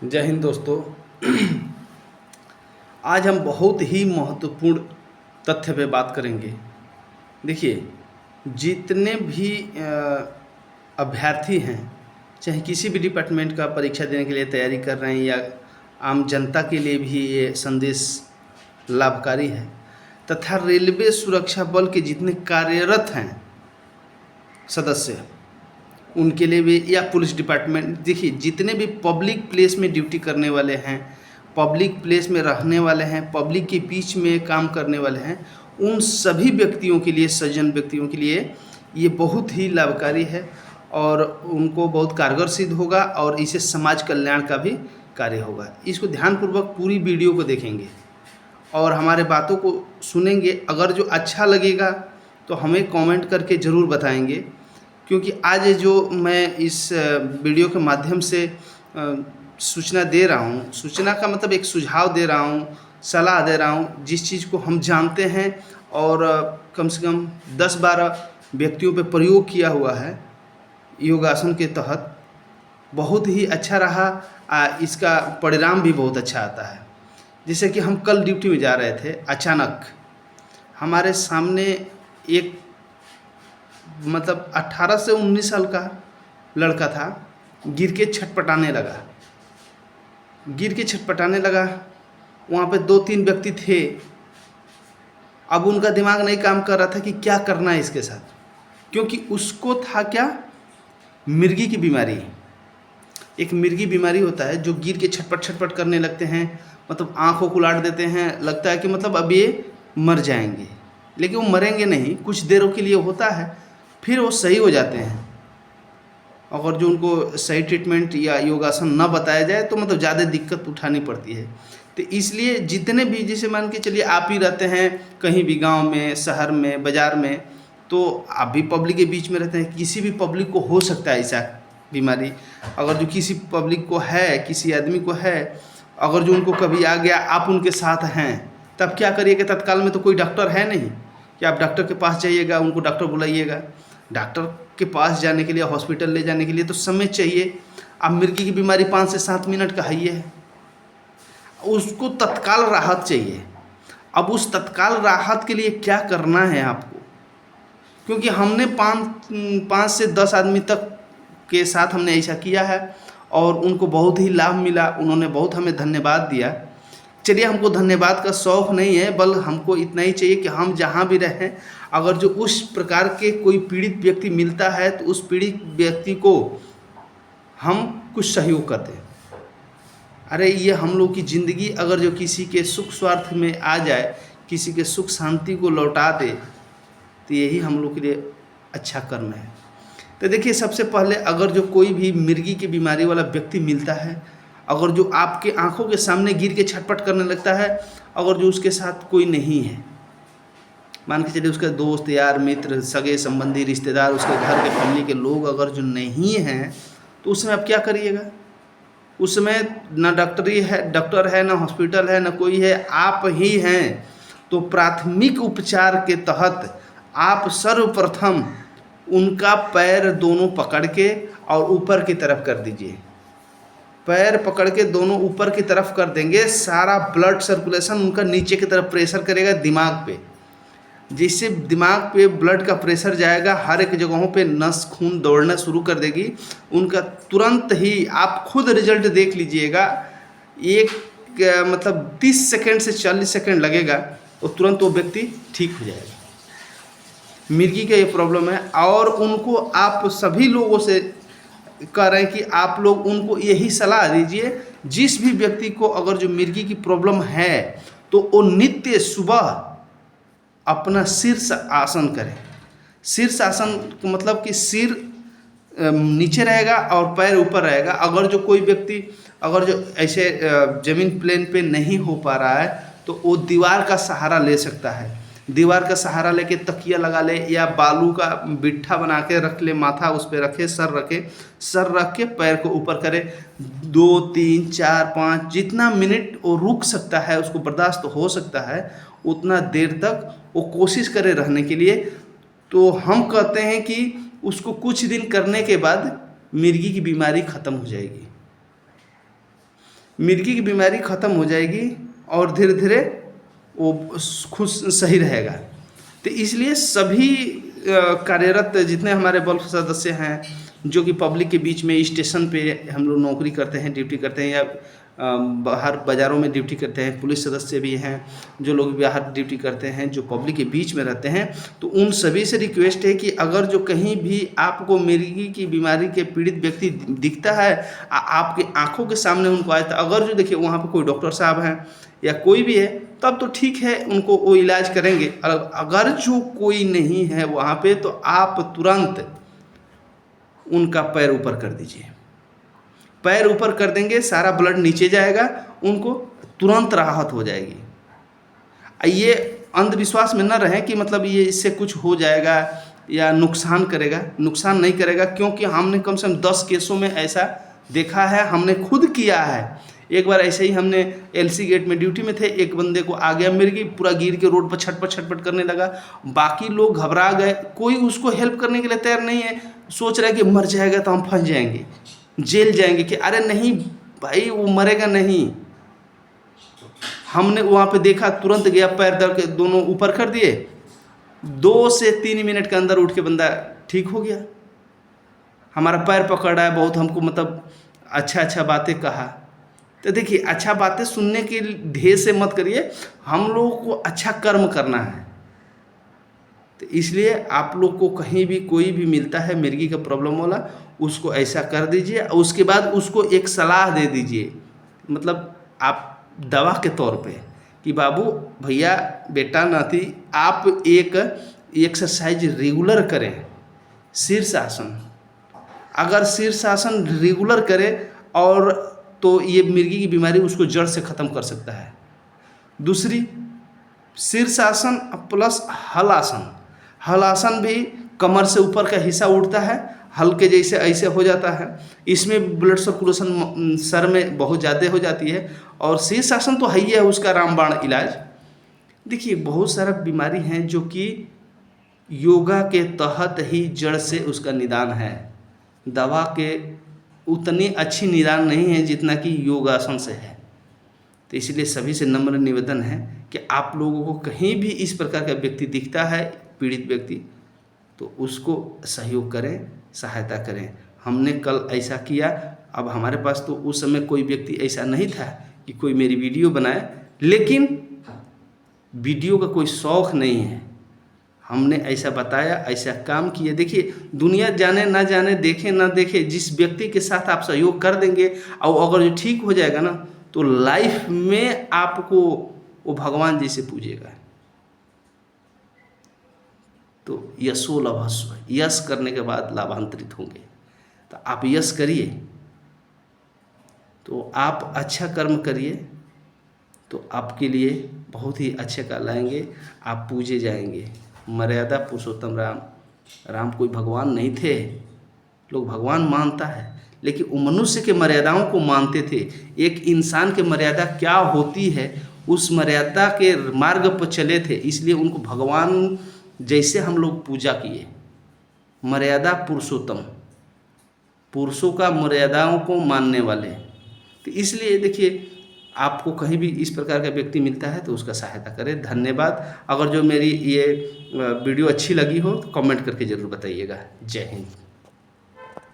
जय हिंद दोस्तों। आज हम बहुत ही महत्वपूर्ण तथ्य पे बात करेंगे। देखिए, जितने भी अभ्यर्थी हैं, चाहे किसी भी डिपार्टमेंट का परीक्षा देने के लिए तैयारी कर रहे हैं या आम जनता के लिए भी ये संदेश लाभकारी है। तथा रेलवे सुरक्षा बल के जितने कार्यरत हैं सदस्य, उनके लिए भी, या पुलिस डिपार्टमेंट, देखिए जितने भी पब्लिक प्लेस में ड्यूटी करने वाले हैं, पब्लिक प्लेस में रहने वाले हैं, पब्लिक के बीच में काम करने वाले हैं, उन सभी व्यक्तियों के लिए, सज्जन व्यक्तियों के लिए ये बहुत ही लाभकारी है और उनको बहुत कारगर सिद्ध होगा और इससे समाज कल्याण का भी कार्य होगा। इसको ध्यानपूर्वक पूरी वीडियो को देखेंगे और हमारे बातों को सुनेंगे। अगर जो अच्छा लगेगा तो हमें कमेंट करके ज़रूर बताएंगे, क्योंकि आज जो मैं इस वीडियो के माध्यम से सूचना दे रहा हूँ, सूचना का मतलब एक सुझाव दे रहा हूँ, सलाह दे रहा हूँ, जिस चीज़ को हम जानते हैं और कम से कम 10-12 व्यक्तियों पे प्रयोग किया हुआ है योगासन के तहत, बहुत ही अच्छा रहा। इसका परिणाम भी बहुत अच्छा आता है। जैसे कि हम कल ड्यूटी में जा रहे थे, अचानक हमारे सामने एक 18 से 19 साल का लड़का था, गिर के छटपटाने लगा। वहाँ पे 2-3 व्यक्ति थे। अब उनका दिमाग नहीं काम कर रहा था कि क्या करना है इसके साथ, क्योंकि उसको था क्या, मिर्गी की बीमारी। एक मिर्गी बीमारी होता है जो गिर के छटपट करने लगते हैं, आँखों को उलाट देते हैं, लगता है कि अब ये मर जाएंगे, लेकिन वो मरेंगे नहीं, कुछ देरों के लिए होता है, फिर वो सही हो जाते हैं। अगर जो उनको सही ट्रीटमेंट या योगासन न बताया जाए तो ज़्यादा दिक्कत उठानी पड़ती है। तो इसलिए जितने भी, जैसे मान के चलिए आप ही रहते हैं कहीं भी गांव में, शहर में, बाज़ार में, तो आप भी पब्लिक के बीच में रहते हैं, किसी भी पब्लिक को हो सकता है ऐसा बीमारी। अगर जो किसी पब्लिक को है, किसी आदमी को है, अगर जो उनको कभी आ गया, आप उनके साथ हैं, तब क्या करिएगा? तत्काल में तो कोई डॉक्टर है नहीं कि आप डॉक्टर के पास जाइएगा, उनको डॉक्टर बुलाइएगा। डॉक्टर के पास जाने के लिए, हॉस्पिटल ले जाने के लिए तो समय चाहिए। अब मिर्गी की बीमारी 5 से 7 मिनट का ही है, उसको तत्काल राहत चाहिए। अब उस तत्काल राहत के लिए क्या करना है आपको? क्योंकि हमने 5 से 10 आदमी तक के साथ हमने ऐसा किया है और उनको बहुत ही लाभ मिला, उन्होंने बहुत हमें धन्यवाद दिया। चलिए, हमको धन्यवाद का शौक़ नहीं है, बल हमको इतना ही चाहिए कि हम जहाँ भी रहें, अगर जो उस प्रकार के कोई पीड़ित व्यक्ति मिलता है तो उस पीड़ित व्यक्ति को हम कुछ सहयोग कर दें। अरे ये हम लोग की ज़िंदगी अगर जो किसी के सुख स्वार्थ में आ जाए, किसी के सुख शांति को लौटा दे, तो यही हम लोग के लिए अच्छा कर्म है। तो देखिए, सबसे पहले अगर जो कोई भी मिर्गी की बीमारी वाला व्यक्ति मिलता है, अगर जो आपके आंखों के सामने गिर के छटपट करने लगता है, अगर जो उसके साथ कोई नहीं है, मान के चलिए उसका दोस्त, यार, मित्र, सगे संबंधी, रिश्तेदार, उसके घर के फैमिली के लोग अगर जो नहीं हैं, तो उस समय आप क्या करिएगा? उस समय ना डॉक्टर है, ना हॉस्पिटल है, ना कोई है, आप ही हैं। तो प्राथमिक उपचार के तहत आप सर्वप्रथम उनका पैर दोनों पकड़ के और ऊपर की तरफ कर दीजिए। पैर पकड़ के दोनों ऊपर की तरफ कर देंगे, सारा ब्लड सर्कुलेशन उनका नीचे की तरफ प्रेशर करेगा दिमाग पे, जिससे दिमाग पे ब्लड का प्रेशर जाएगा, हर एक जगहों पे नस खून दौड़ना शुरू कर देगी। उनका तुरंत ही आप खुद रिजल्ट देख लीजिएगा, 30 सेकेंड से 40 सेकेंड लगेगा, तो तुरंत वो व्यक्ति ठीक हो जाएगा। मिर्गी का ये प्रॉब्लम है और उनको आप सभी लोगों से कह रहे हैं कि आप लोग उनको यही सलाह दीजिए, जिस भी व्यक्ति को अगर जो मिर्गी की प्रॉब्लम है तो वो नित्य सुबह अपना शीर्ष आसन करें। शीर्ष आसन का मतलब कि सिर नीचे रहेगा और पैर ऊपर रहेगा। अगर जो कोई व्यक्ति अगर जो ऐसे ज़मीन प्लेन पे नहीं हो पा रहा है तो वो दीवार का सहारा ले सकता है। दीवार का सहारा लेके तकिया लगा ले या बालू का बिट्ठा बना के रख ले, माथा उस पर रखे, सर रख के पैर को ऊपर करे। 2, 3, 4, 5 जितना मिनट वो रुक सकता है, उसको बर्दाश्त हो सकता है, उतना देर तक वो कोशिश करे रहने के लिए। तो हम कहते हैं कि उसको कुछ दिन करने के बाद मिर्गी की बीमारी ख़त्म हो जाएगी। मिर्गी की बीमारी ख़त्म हो जाएगी और धीरे धीरे वो खुद सही रहेगा। तो इसलिए सभी कार्यरत जितने हमारे बल्क सदस्य हैं जो कि पब्लिक के बीच में स्टेशन पे हम लोग नौकरी करते हैं, ड्यूटी करते हैं, या बाहर बाज़ारों में ड्यूटी करते हैं, पुलिस सदस्य भी हैं जो लोग बाहर ड्यूटी करते हैं, जो पब्लिक के बीच में रहते हैं, तो उन सभी से रिक्वेस्ट है कि अगर जो कहीं भी आपको मिर्गी की बीमारी के पीड़ित व्यक्ति दिखता है, आपके आंखों के सामने उनको आए, तो अगर जो देखिए वहाँ पर कोई डॉक्टर साहब हैं या कोई भी है तब तो ठीक है, उनको वो इलाज करेंगे। अगर जो कोई नहीं है वहाँ पे तो आप तुरंत उनका पैर ऊपर कर दीजिए। पैर ऊपर कर देंगे, सारा ब्लड नीचे जाएगा, उनको तुरंत राहत हो जाएगी। ये अंधविश्वास में न रहें कि मतलब ये इससे कुछ हो जाएगा या नुकसान करेगा। नुकसान नहीं करेगा, क्योंकि हमने कम से कम 10 केसों में ऐसा देखा है, हमने खुद किया है। एक बार ऐसे ही हमने एलसी गेट में ड्यूटी में थे, एक बंदे को आ गया मिर्गी, पूरा गिर के रोड पर छटपट करने लगा। बाकी लोग घबरा गए, कोई उसको हेल्प करने के लिए तैयार नहीं है, सोच रहा है कि मर जाएगा तो हम फंस जाएंगे, जेल जाएंगे। कि अरे नहीं भाई, वो मरेगा नहीं। हमने वहाँ पे देखा, तुरंत गया, पैर दर्द के दोनों ऊपर कर दिए, 2 से 3 मिनट के अंदर उठ के बंदा ठीक हो गया। हमारा पैर पकड़ा है, बहुत हमको मतलब अच्छा बातें कहा। तो देखिए, अच्छा बातें सुनने के ध्येय से मत करिए, हम लोगों को अच्छा कर्म करना है। तो इसलिए आप लोग को कहीं भी कोई भी मिलता है मिर्गी का प्रॉब्लम वाला, उसको ऐसा कर दीजिए और उसके बाद उसको एक सलाह दे दीजिए, मतलब आप दवा के तौर पे, कि बाबू भैया बेटा नाती आप एक एक्सरसाइज रेगुलर करें, शीर्षासन। अगर शीर्षासन रेगुलर करें और तो ये मिर्गी की बीमारी उसको जड़ से ख़त्म कर सकता है। दूसरी, शीर्षासन प्लस हलासन। हलासन भी कमर से ऊपर का हिस्सा उठता है, हल्के जैसे ऐसे हो जाता है, इसमें ब्लड सर्कुलेशन सर में बहुत ज़्यादा हो जाती है। और शीर्षासन तो है ही है उसका रामबाण इलाज। देखिए, बहुत सारा बीमारी हैं जो कि योगा के तहत ही जड़ से उसका निदान है। दवा के उतनी अच्छी निदान नहीं है जितना कि योगासन से है। तो इसलिए सभी से नम्र निवेदन है कि आप लोगों को कहीं भी इस प्रकार का व्यक्ति दिखता है, पीड़ित व्यक्ति, तो उसको सहयोग करें, सहायता करें। हमने कल ऐसा किया, अब हमारे पास तो उस समय कोई व्यक्ति ऐसा नहीं था कि कोई मेरी वीडियो बनाए, लेकिन वीडियो का कोई शौक़ नहीं है। हमने ऐसा बताया, ऐसा काम किया। देखिए, दुनिया जाने ना जाने, देखे ना देखे, जिस व्यक्ति के साथ आप सहयोग कर देंगे और अगर जो ठीक हो जाएगा ना, तो लाइफ में आपको वो भगवान जैसे पूजेगा। तो यशो लभस्व, यश करने के बाद लाभांतरित होंगे। तो आप यश करिए, तो आप अच्छा कर्म करिए, तो आपके लिए बहुत ही अच्छे का लाएंगे, आप पूजे जाएंगे। मर्यादा पुरुषोत्तम राम कोई भगवान नहीं थे, लोग भगवान मानता है, लेकिन वो मनुष्य के मर्यादाओं को मानते थे। एक इंसान के मर्यादा क्या होती है, उस मर्यादा के मार्ग पर चले थे, इसलिए उनको भगवान जैसे हम लोग पूजा किए। मर्यादा पुरुषोत्तम, पुरुषों का मर्यादाओं को मानने वाले। तो इसलिए देखिए, आपको कहीं भी इस प्रकार का व्यक्ति मिलता है तो उसका सहायता करें। धन्यवाद। अगर जो मेरी ये वीडियो अच्छी लगी हो तो कमेंट करके ज़रूर बताइएगा। जय हिंद।